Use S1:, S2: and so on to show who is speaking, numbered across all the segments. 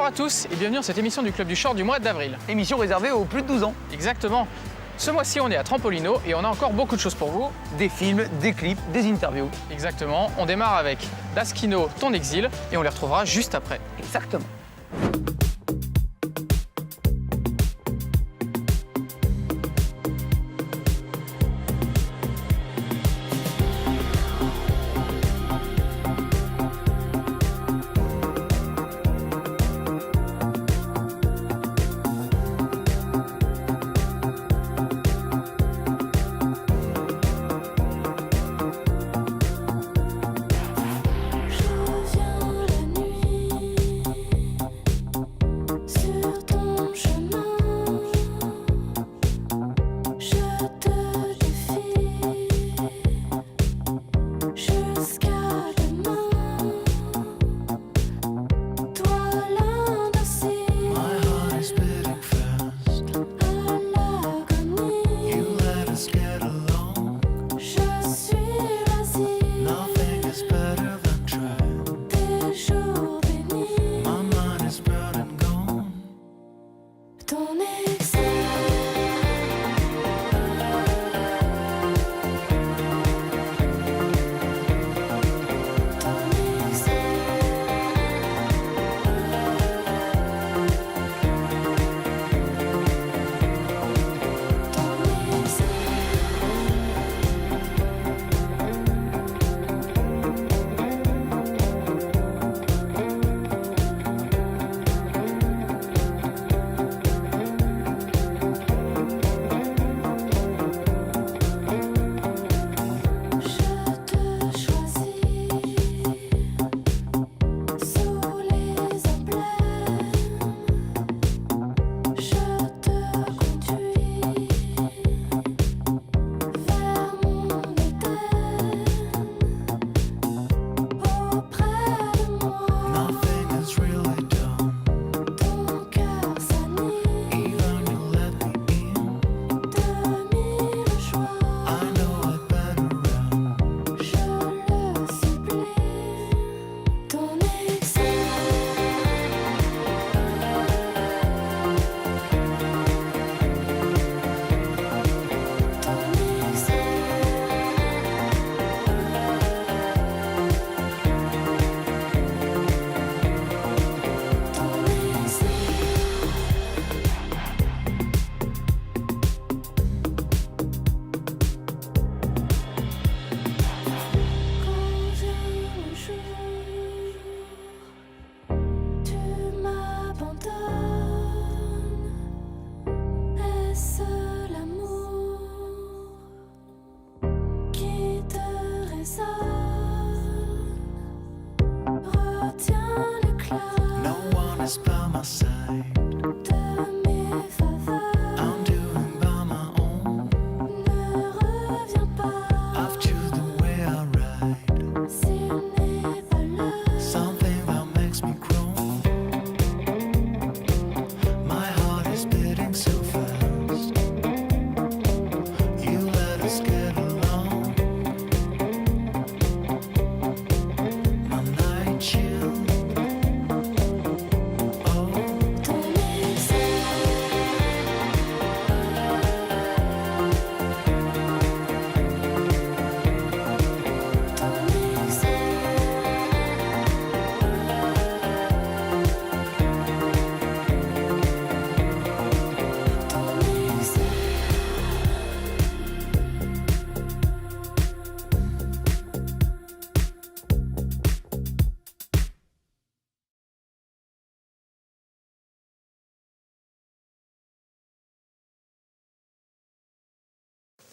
S1: Bonjour à tous et bienvenue dans cette émission du Club du Short du mois d'avril.
S2: Émission réservée aux plus de 12 ans.
S1: Exactement. Ce mois-ci, on est à Trampolino et on a encore beaucoup de choses pour vous.
S2: Des films, des clips, des interviews.
S1: Exactement. On démarre avec Daskino, Ton Exil et on les retrouvera juste après.
S2: Exactement.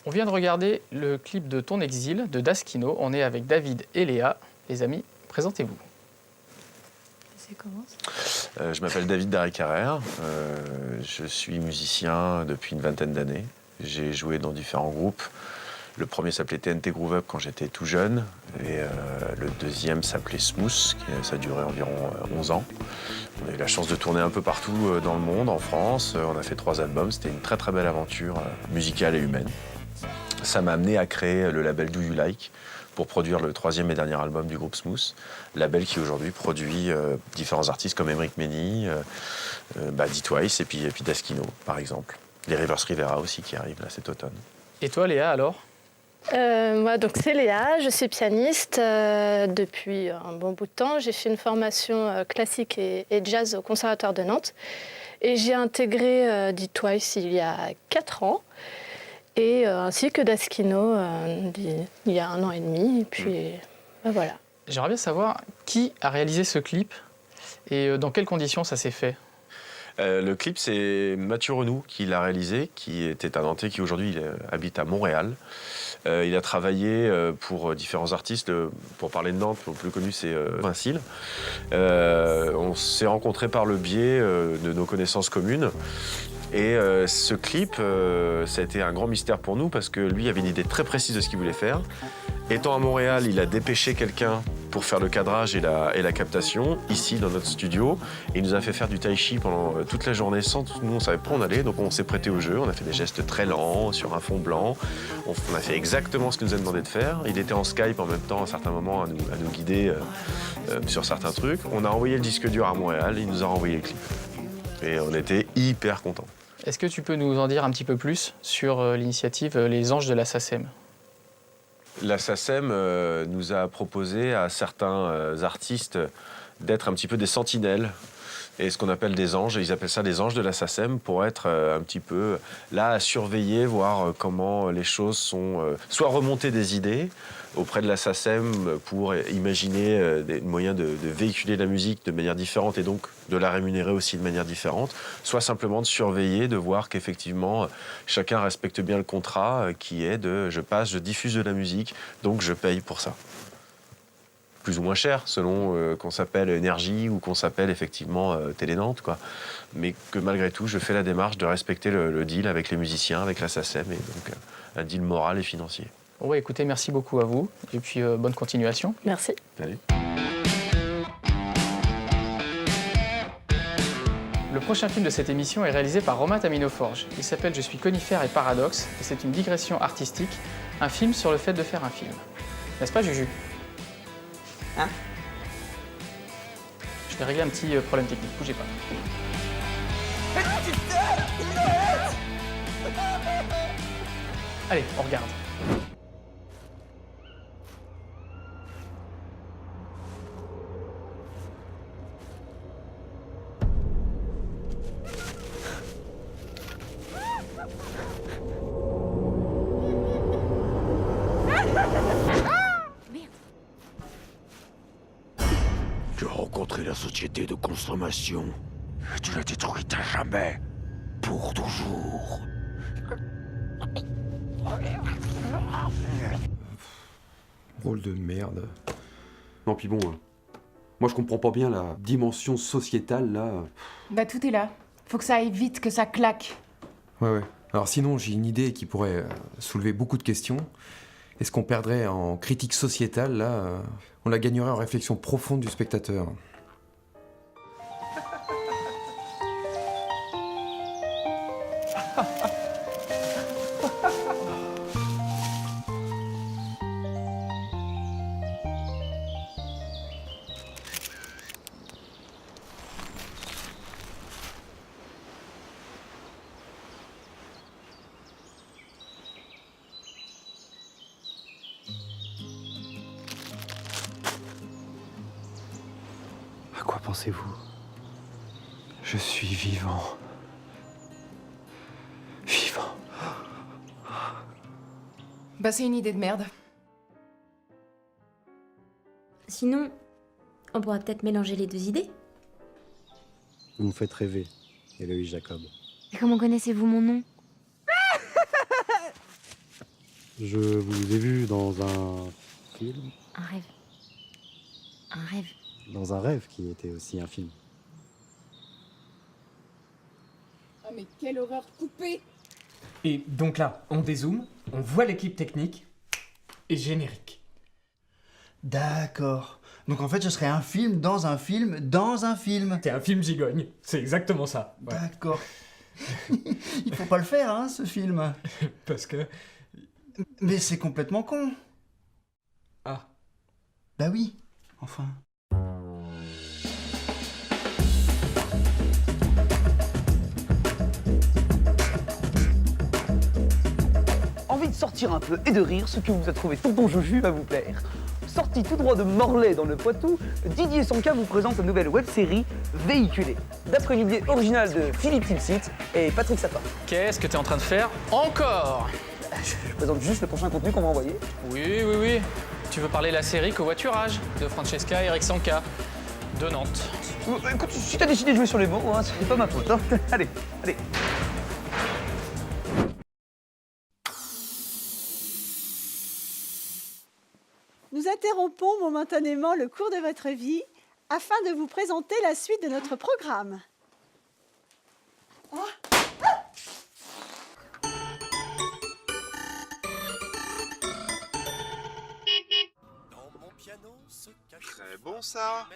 S1: On vient de regarder le clip de Ton Exil de Daskino. On est avec David et Léa. Les amis, présentez-vous.
S3: Je m'appelle David Darry-Carrère. Je suis musicien depuis une vingtaine d'années. J'ai joué dans différents groupes. Le premier s'appelait TNT Groove Up quand j'étais tout jeune. Et le deuxième s'appelait Smooth, ça a duré environ 11 ans. On a eu la chance de tourner un peu partout dans le monde, en France. On a fait 3 albums. C'était une très très belle aventure musicale et humaine. Ça m'a amené à créer le label Do You Like pour produire le 3e et dernier album du groupe Smooth, label qui aujourd'hui produit différents artistes comme Emric Meni, D-Twice et puis Daskino par exemple. Les Rivers Rivera aussi qui arrivent là cet automne.
S1: Et toi Léa alors?
S4: Moi, donc c'est Léa, je suis pianiste depuis un bon bout de temps. J'ai fait une formation classique et jazz au Conservatoire de Nantes. Et j'ai intégré D-Twice il y a 4 ans, et ainsi que Daskino il y a 1 an et demi. Et puis, voilà.
S1: J'aimerais bien savoir qui a réalisé ce clip et dans quelles conditions ça s'est fait.
S3: Le clip, c'est Mathieu Renou qui l'a réalisé, qui était un Nantais qui aujourd'hui habite à Montréal. Il a travaillé pour différents artistes. Pour parler de Nantes, le plus connu, c'est Vincile. On s'est rencontrés par le biais de nos connaissances communes. Et ce clip, ça a été un grand mystère pour nous parce que lui avait une idée très précise de ce qu'il voulait faire. Étant à Montréal, il a dépêché quelqu'un pour faire le cadrage et la captation, ici dans notre studio. Et il nous a fait faire du tai chi pendant toute la journée sans nous, on savait pas où on allait. Donc on s'est prêté au jeu, on a fait des gestes très lents sur un fond blanc. On a fait exactement ce qu'il nous a demandé de faire. Il était en Skype en même temps à certains moments à nous guider sur certains trucs. On a envoyé le disque dur à Montréal, il nous a renvoyé le clip. Et on était hyper contents.
S1: Est-ce que tu peux nous en dire un petit peu plus sur l'initiative Les Anges de la SACEM?
S3: La SACEM nous a proposé à certains artistes d'être un petit peu des sentinelles et ce qu'on appelle des anges. Ils appellent ça des anges de la SACEM pour être un petit peu là à surveiller, voir comment les choses sont... soit remonter des idées auprès de la SACEM pour imaginer des moyens de véhiculer la musique de manière différente et donc de la rémunérer aussi de manière différente, soit simplement de surveiller, de voir qu'effectivement chacun respecte bien le contrat qui est de je diffuse de la musique, donc je paye pour ça. Plus ou moins cher, selon qu'on s'appelle Énergie ou qu'on s'appelle effectivement Télé Nantes, quoi. Mais que malgré tout, je fais la démarche de respecter le deal avec les musiciens, avec la SACEM, et donc un deal moral et financier.
S1: Bon, ouais, écoutez, merci beaucoup à vous, et puis bonne continuation.
S4: Merci.
S3: Salut.
S1: Le prochain film de cette émission est réalisé par Romain Taminoforge. Il s'appelle Je suis conifère et paradoxe, et c'est une digression artistique, un film sur le fait de faire un film. N'est-ce pas, Juju?
S2: Hein?
S1: Je vais régler un petit problème technique, bougez pas. Allez, on regarde.
S5: Tu as rencontré la société de consommation et tu l'as détruite à jamais, pour toujours.
S6: Rôle de merde. Non, puis bon, moi je comprends pas bien la dimension sociétale là.
S7: Bah tout est là. Faut que ça aille vite, que ça claque.
S6: Ouais. Alors sinon, j'ai une idée qui pourrait soulever beaucoup de questions. Est-ce qu'on perdrait en critique sociétale là on la gagnerait en réflexion profonde du spectateur.
S5: À quoi pensez-vous? Je suis vivant. Vivant.
S7: Bah c'est une idée de merde.
S8: Sinon, on pourra peut-être mélanger les deux idées.
S9: Vous me faites rêver, Héloïse Jacob.
S8: Et comment connaissez-vous mon nom?
S9: Je vous ai vu dans un film.
S8: Un rêve. Un rêve.
S9: Dans un rêve qui était aussi un film.
S7: Ah mais quelle horreur coupée!
S10: Et donc là, on dézoome, on voit l'équipe technique et générique.
S11: D'accord. Donc en fait, ce serait un film dans un film dans un film.
S10: C'est un film gigogne, c'est exactement ça. Ouais.
S11: D'accord. Il faut pas le faire, hein, ce film.
S10: Parce que...
S11: Mais c'est complètement con.
S10: Ah.
S11: Bah oui, enfin.
S12: Envie de sortir un peu et de rire, ce que vous a trouvé tonton Joju va vous plaire. Sorti tout droit de Morlaix dans le Poitou, Didier Sonka vous présente la nouvelle web-série Véhiculé, d'après une idée originale de Philippe Tilsit et Patrick Sapin.
S1: Qu'est-ce que t'es en train de faire encore?
S12: Je présente juste le prochain contenu qu'on va envoyer.
S1: Oui. Tu veux parler de la série Covoiturage de Francesca et Eric Sanka de Nantes.
S12: Écoute, si t'as décidé de jouer sur les mots, hein, c'est pas ma faute. Hein. Allez.
S13: Nous interrompons momentanément le cours de votre vie afin de vous présenter la suite de notre programme.
S14: Très bon ça.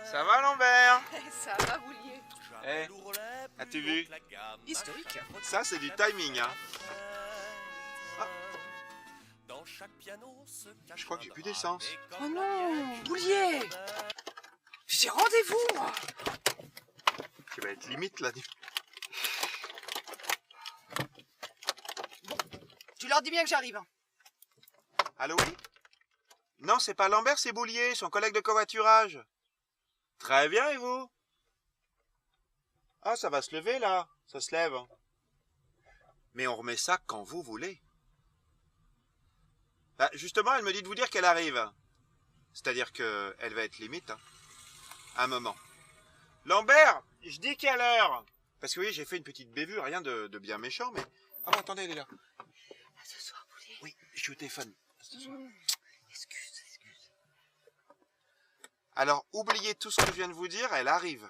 S14: Ça va Lambert?
S7: Ça va, Boulier.
S14: Eh, as-tu vu?
S7: Historique.
S14: Ça c'est du timing hein. Ah. Je crois que j'ai plus d'essence.
S7: Oh non, Boulier. J'ai rendez-vous, moi.
S14: Tu vas être limite là.
S7: Tu leur dis bien que j'arrive. Hein.
S14: Allô oui? Non, c'est pas Lambert, c'est Boulier, son collègue de covoiturage. Très bien, et vous? Ah, ça va se lever, là. Ça se lève. Mais on remet ça quand vous voulez. Bah, justement, elle me dit de vous dire qu'elle arrive. C'est-à-dire qu'elle va être limite. Hein. Un moment. Lambert, je dis quelle heure? Parce que oui, j'ai fait une petite bévue, rien de bien méchant, mais... Ah bon, attendez, elle est là.
S7: Ce soir, Boulier.
S14: Oui, je suis au téléphone.
S7: Excuse.
S14: Alors, oubliez tout ce que je viens de vous dire, elle arrive.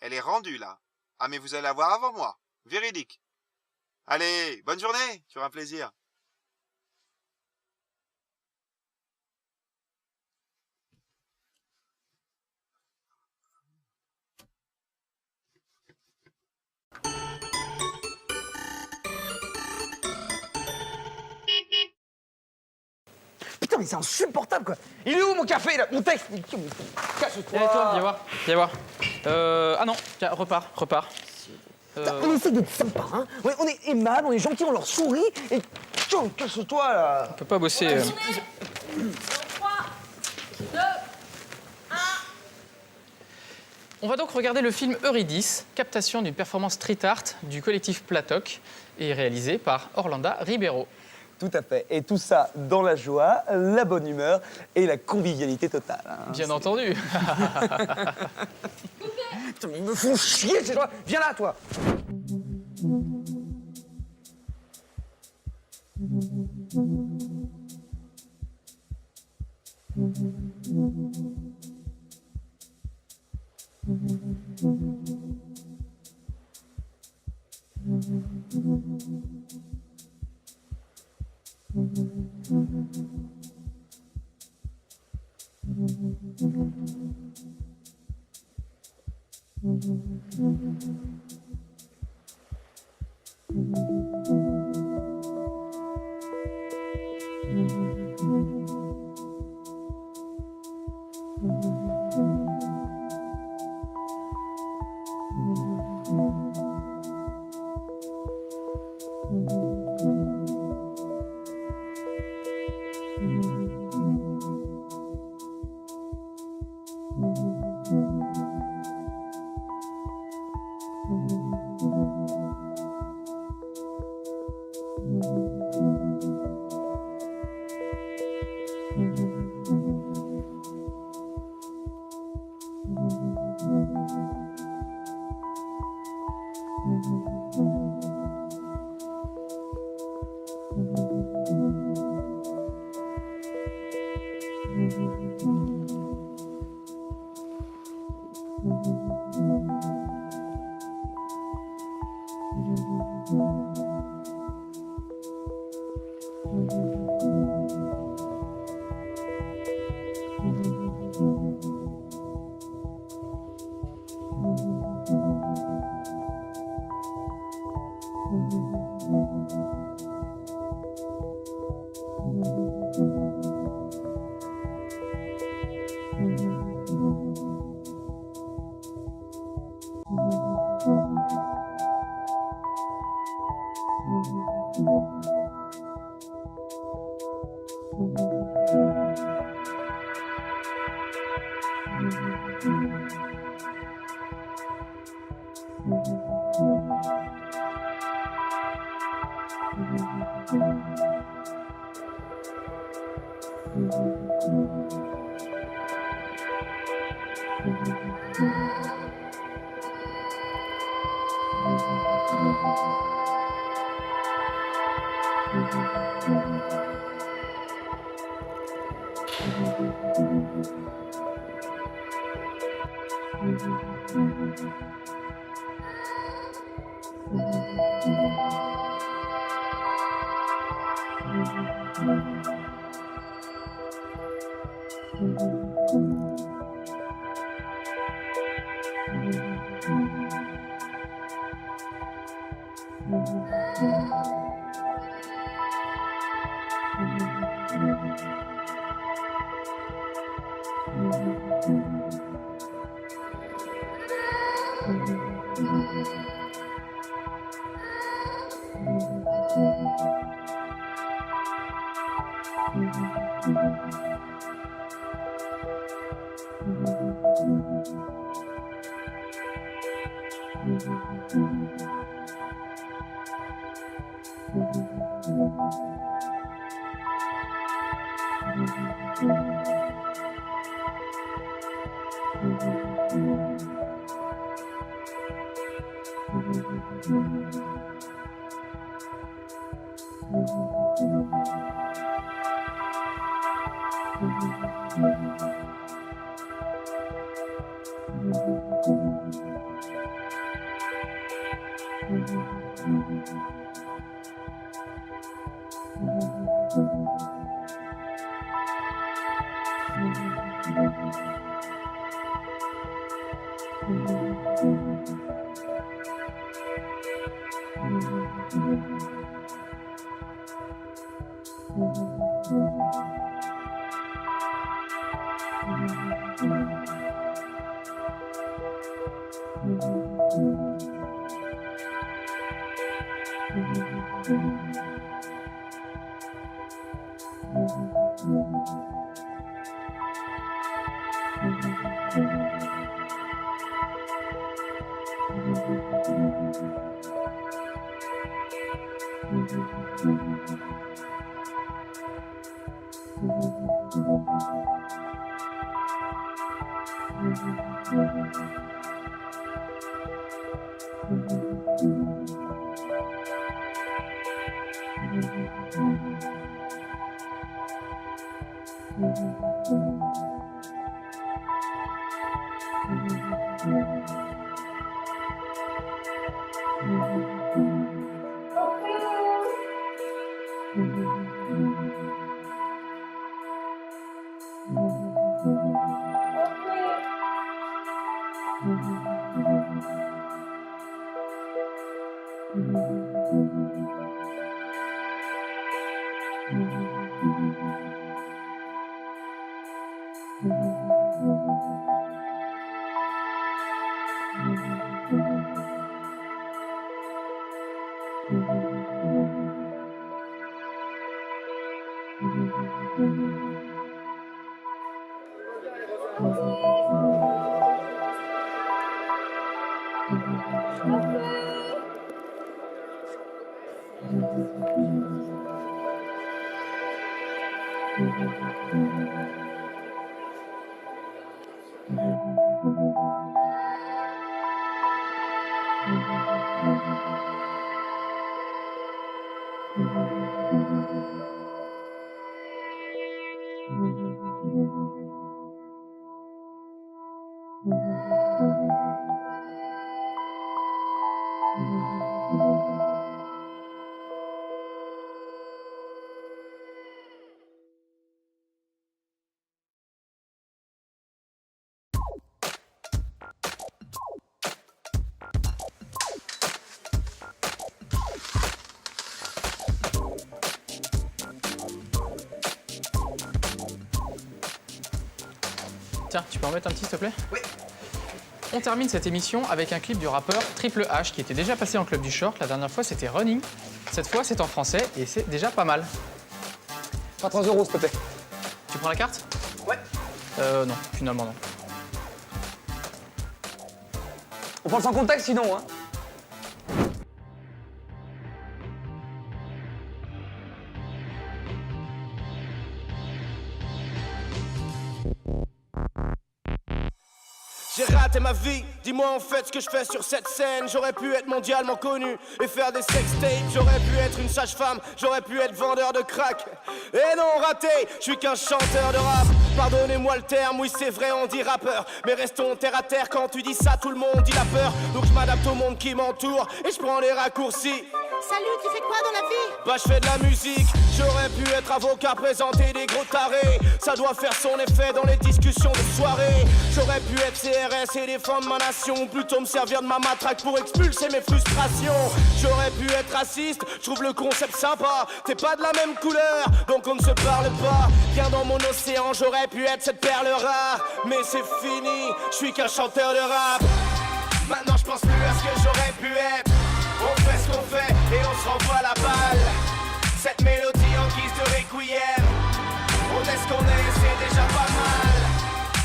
S14: Elle est rendue, là. Ah, mais vous allez la voir avant moi. Véridique. Allez, bonne journée, tu auras un plaisir.
S12: Putain, mais c'est insupportable quoi. Il est où mon café là? Mon texte? Casse-toi.
S1: Allez, toi, viens voir. Ah non, tiens, repars.
S12: On essaie d'être sympa, hein. On est aimable, on est gentil, on leur sourit et... Tiens, casse-toi là.
S1: On peut pas bosser.
S8: 3, 2, 1.
S1: On va donc regarder le film Eurydice, captation d'une performance street art du collectif Platoc et réalisé par Orlando Ribeiro.
S12: Tout à fait. Et tout ça dans la joie, la bonne humeur et la convivialité totale. Hein.
S1: Bien entendu.
S12: Putain, mais ils me font chier ces gens. Viens là, toi.
S1: Tiens, tu peux en mettre un petit, s'il te plaît? Oui. On termine cette émission avec un clip du rappeur Triple H qui était déjà passé en Club du Short. La dernière fois, c'était Running. Cette fois, c'est en français et c'est déjà pas mal.
S12: Pas 3 euros, s'il te plaît.
S1: Tu prends la carte?
S12: Ouais.
S1: Non, finalement non.
S12: On prend sans contact sinon, hein.
S15: J'ai raté ma vie, dis-moi en fait ce que je fais sur cette scène. J'aurais pu être mondialement connu et faire des sextapes. J'aurais pu être une sage-femme, j'aurais pu être vendeur de crack. Et non, raté, je suis qu'un chanteur de rap. Pardonnez-moi le terme, oui c'est vrai on dit rappeur. Mais restons terre à terre, quand tu dis ça tout le monde dit la peur. Donc je m'adapte au monde qui m'entoure et je prends les raccourcis.
S7: Salut, tu fais quoi dans la vie?
S15: Bah je fais de la musique, j'aurais pu être avocat, présenter des gros tarés. Ça doit faire son effet dans les discussions de soirée. J'aurais pu être CRS et défendre ma nation, plutôt me servir de ma matraque pour expulser mes frustrations. J'aurais pu être raciste, je trouve le concept sympa. T'es pas de la même couleur, donc on ne se parle pas. Viens dans mon océan, j'aurais pu être cette perle rare. Mais c'est fini, je suis qu'un chanteur de rap. Maintenant je pense plus à ce que j'aurais pu être. On fait ce qu'on fait et on se renvoie la balle. Cette mélodie en guise de requiem. On est ce qu'on est, c'est déjà pas mal.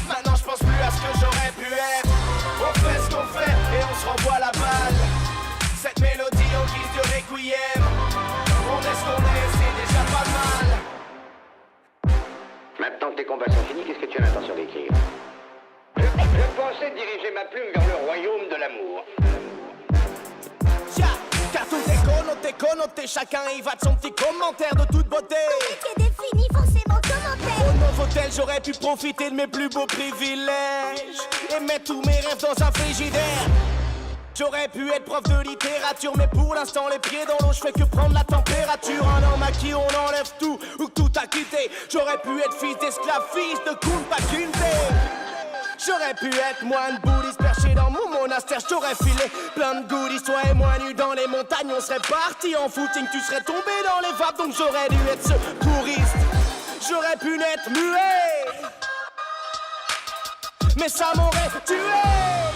S15: Maintenant je pense plus à ce que j'aurais pu être. On fait ce qu'on fait et on se renvoie la balle. Cette mélodie en guise de requiem. On est ce qu'on est, c'est déjà pas mal.
S16: Maintenant que tes combats sont finis, qu'est-ce que tu as l'intention d'écrire? Je pensais diriger ma plume vers le royaume de l'amour.
S15: Car tout est connoté, chacun y va de son petit commentaire de toute beauté.
S7: Qui est défini forcément commentaire.
S15: Au Novotel, j'aurais pu profiter de mes plus beaux privilèges et mettre tous mes rêves dans un frigidaire. J'aurais pu être prof de littérature, mais pour l'instant les pieds dans l'eau, je fais que prendre la température. Un homme à qui on enlève tout ou que tout a quitté. J'aurais pu être fils d'esclave, fils de Kunta Kinte. J'aurais pu être moine bouddhiste perché dans mon monastère. J'aurais filé plein de goodies, toi et moi nus dans les montagnes. On serait parti en footing, tu serais tombé dans les vapes. Donc j'aurais dû être secouriste. J'aurais pu naître muet, mais ça m'aurait tué.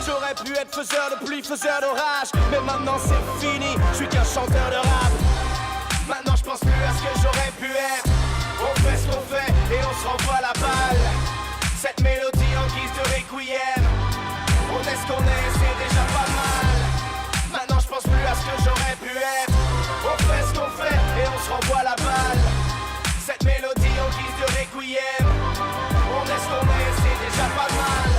S15: J'aurais pu être faiseur de pluie, faiseur d'orage. Mais maintenant c'est fini, je suis qu'un chanteur de rap. Maintenant je pense plus à ce que j'aurais pu être. On fait ce qu'on fait et on se renvoie la balle. Cette mélodie en guise de requiem. On est ce qu'on est, c'est déjà pas mal. Maintenant je pense plus à ce que j'aurais pu être. On fait ce qu'on fait et on se renvoie la balle. Cette mélodie en guise de requiem. On est ce qu'on est, c'est déjà pas mal.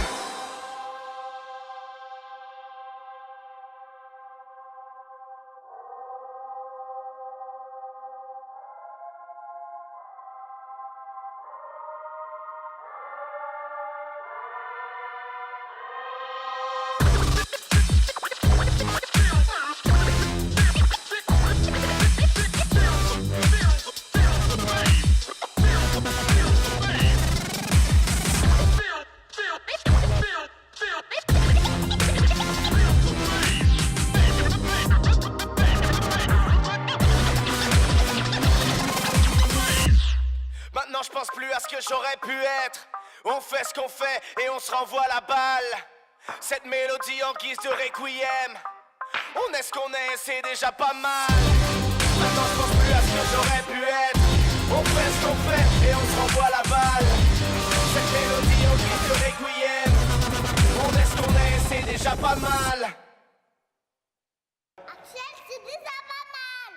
S15: Maintenant je pense plus à ce que j'aurais pu être. On fait ce qu'on fait et on se renvoie la balle. Cette mélodie en guise de requiem. On est ce qu'on est, c'est déjà pas mal. Maintenant je pense plus à ce que j'aurais pu être. On fait ce qu'on fait et on se renvoie la balle. Cette mélodie en guise de requiem. On est ce qu'on est, c'est déjà pas mal.
S7: Axel, c'est déjà pas mal.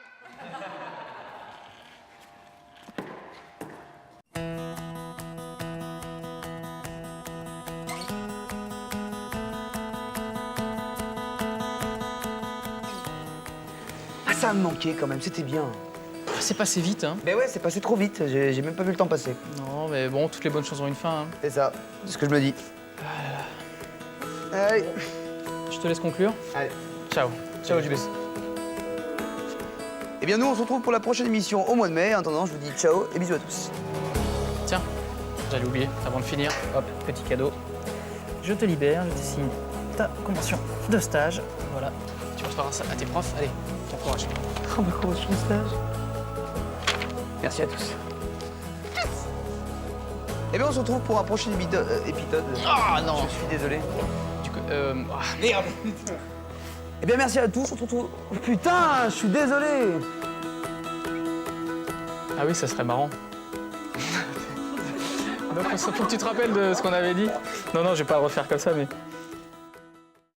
S12: Ah, ça me manquait quand même, c'était bien.
S1: C'est passé vite, hein.
S12: Mais ouais, c'est passé trop vite, j'ai même pas vu le temps passer.
S1: Non, mais bon, toutes les bonnes choses ont une fin. Hein.
S12: C'est ça, c'est ce que je me dis. Allez.
S1: Je te laisse conclure.
S12: Allez.
S1: Ciao. Ciao, JBS.
S12: Eh bien, nous, on se retrouve pour la prochaine émission au mois de mai. En attendant, je vous dis ciao et bisous à tous.
S1: Tiens, j'allais oublier, avant de finir, hop, petit cadeau. Je te libère, je te signe ta convention de stage. Voilà, tu montreras ça à tes profs. Allez, bon courage.
S12: Oh, ma convention de stage. Merci à tous. Eh bien, on se retrouve pour un prochain épisode.
S1: Ah non.
S12: Je suis désolé.
S1: Merde.
S12: Eh bien, merci à tous. On se retrouve. Oh, putain, je suis désolé.
S1: Ah oui, ça serait marrant. Donc, faut que tu te rappelles de ce qu'on avait dit. Non, je vais pas le refaire comme ça, mais